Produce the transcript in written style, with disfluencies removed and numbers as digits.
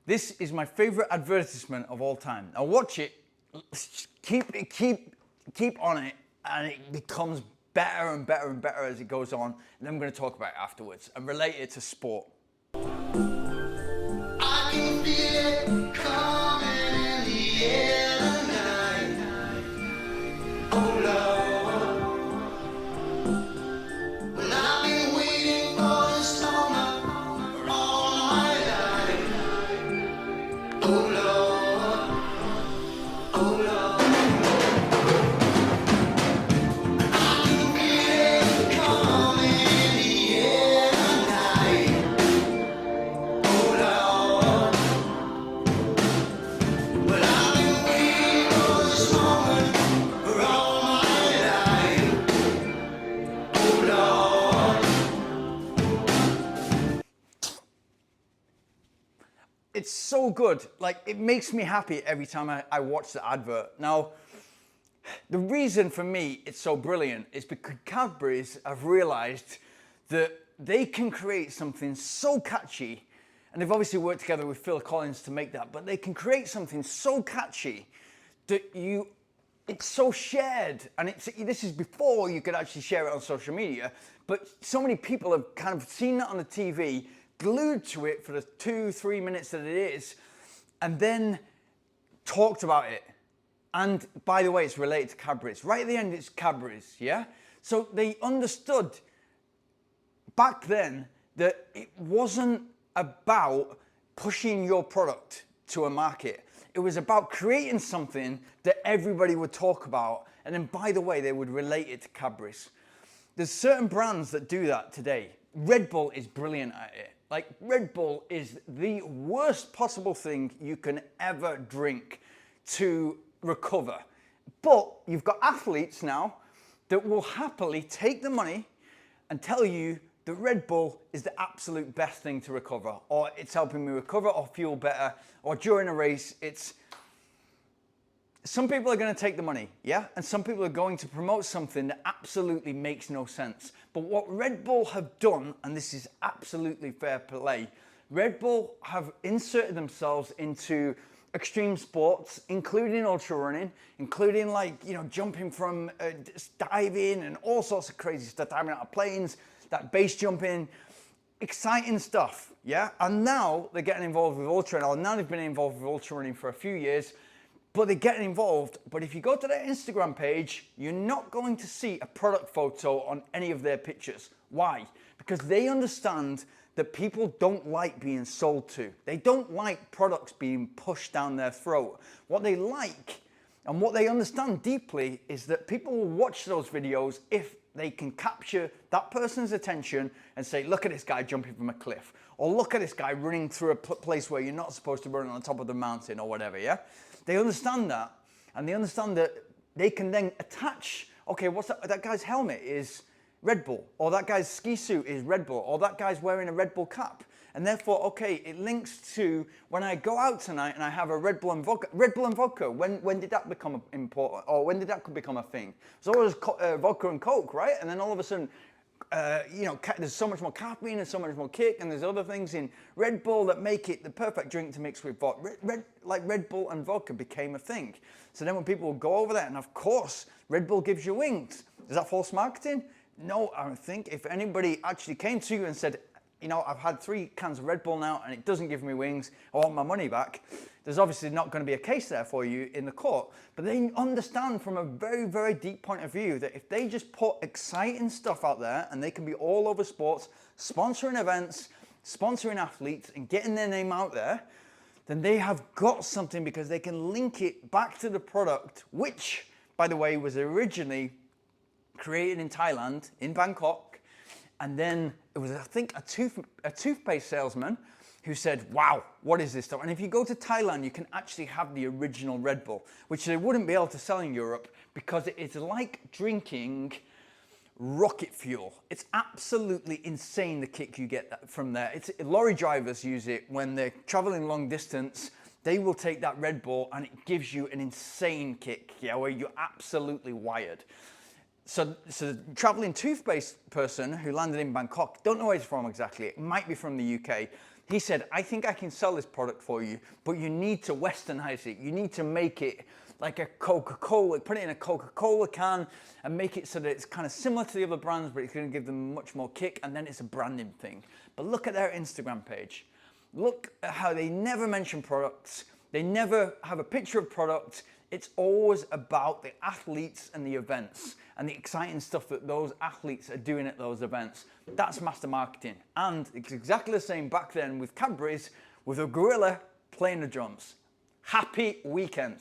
This is my favorite advertisement of all time. Now watch it, keep on it, and it becomes better and better and better as it goes on. And then I'm going to talk about it afterwards and relate it to sport. I can feel it coming in the air tonight. Oh Lord, well I've been waiting for this moment for all my life. Oh Lord, oh Lord, I can feel it coming in the air tonight. Oh Lord, well I've been waiting for this moment for all my life. Oh Lord. It's so good. Like, it makes me happy every time I watch the advert. Now, the reason for me it's so brilliant is because Cadbury's have realized that they can create something so catchy, and they've obviously worked together with Phil Collins to make that, but they can create something so catchy that it's so shared, and this is before you could actually share it on social media, but so many people have kind of seen that on the TV, glued to it for the 2-3 minutes that it is, and then talked about it. And by the way, it's related to Cadbury's. Right at the end, it's Cadbury's, yeah? So they understood back then that it wasn't about pushing your product to a market. It was about creating something that everybody would talk about, and then by the way, they would relate it to Cadbury's. There's certain brands that do that today. Red Bull is brilliant at it. Like, Red Bull is the worst possible thing you can ever drink to recover. But you've got athletes now that will happily take the money and tell you that Red Bull is the absolute best thing to recover, or it's helping me recover or feel better, or during a race, some people are going to take the money, yeah? And some people are going to promote something that absolutely makes no sense. But what Red Bull have done, and this is absolutely fair play, Red Bull have inserted themselves into extreme sports, including ultra running, including, like, you know, jumping from diving and all sorts of crazy stuff, diving out of planes, that base jumping, exciting stuff, yeah? And now they're getting involved with ultra running. Now they've been involved with ultra running for a few years, but they're getting involved. But if you go to their Instagram page, you're not going to see a product photo on any of their pictures. Why? Because they understand that people don't like being sold to. They don't like products being pushed down their throat. What they like and what they understand deeply is that people will watch those videos if they can capture that person's attention and say, look at this guy jumping from a cliff, or look at this guy running through a place where you're not supposed to run on the top of the mountain, or whatever, yeah? They understand that, and they understand that they can then attach, okay, what's that guy's helmet is Red Bull, or that guy's ski suit is Red Bull, or that guy's wearing a Red Bull cap. And therefore, okay, it links to when I go out tonight and I have a Red Bull and vodka. Red Bull and vodka, when did that become important? Or when did that become a thing? It was always vodka and Coke, right? And then all of a sudden, you know, there's so much more caffeine and so much more kick, and there's other things in Red Bull that make it the perfect drink to mix with vodka. Like Red Bull and vodka became a thing. So then when people would go over there, and of course, Red Bull gives you wings. Is that false marketing? No, I don't think. If anybody actually came to you and said, you know, I've had 3 cans of Red Bull now and it doesn't give me wings, I want my money back, there's obviously not going to be a case there for you in the court. But they understand from a very, very deep point of view that if they just put exciting stuff out there, and they can be all over sports, sponsoring events, sponsoring athletes, and getting their name out there, then they have got something, because they can link it back to the product, which, by the way, was originally created in Thailand, in Bangkok. And then it was, I think, a toothpaste salesman who said, wow, what is this stuff? And if you go to Thailand, you can actually have the original Red Bull, which they wouldn't be able to sell in Europe, because it's like drinking rocket fuel. It's absolutely insane, the kick you get from there. Lorry drivers use it when they're traveling long distance. They will take that Red Bull and it gives you an insane kick, yeah, where you're absolutely wired. So the traveling toothpaste person who landed in Bangkok, don't know where he's from exactly, it might be from the UK, He said, I think I can sell this product for you, but you need to westernize it. You need to make it like a Coca-Cola, put it in a Coca-Cola can and make it so that it's kind of similar to the other brands, but it's going to give them much more kick, and then it's a branding thing. But look at their Instagram page. Look at how they never mention products. They never have a picture of products. It's always about the athletes and the events and the exciting stuff that those athletes are doing at those events. That's master marketing. And it's exactly the same back then with Cadbury's, with a gorilla playing the drums. Happy weekend.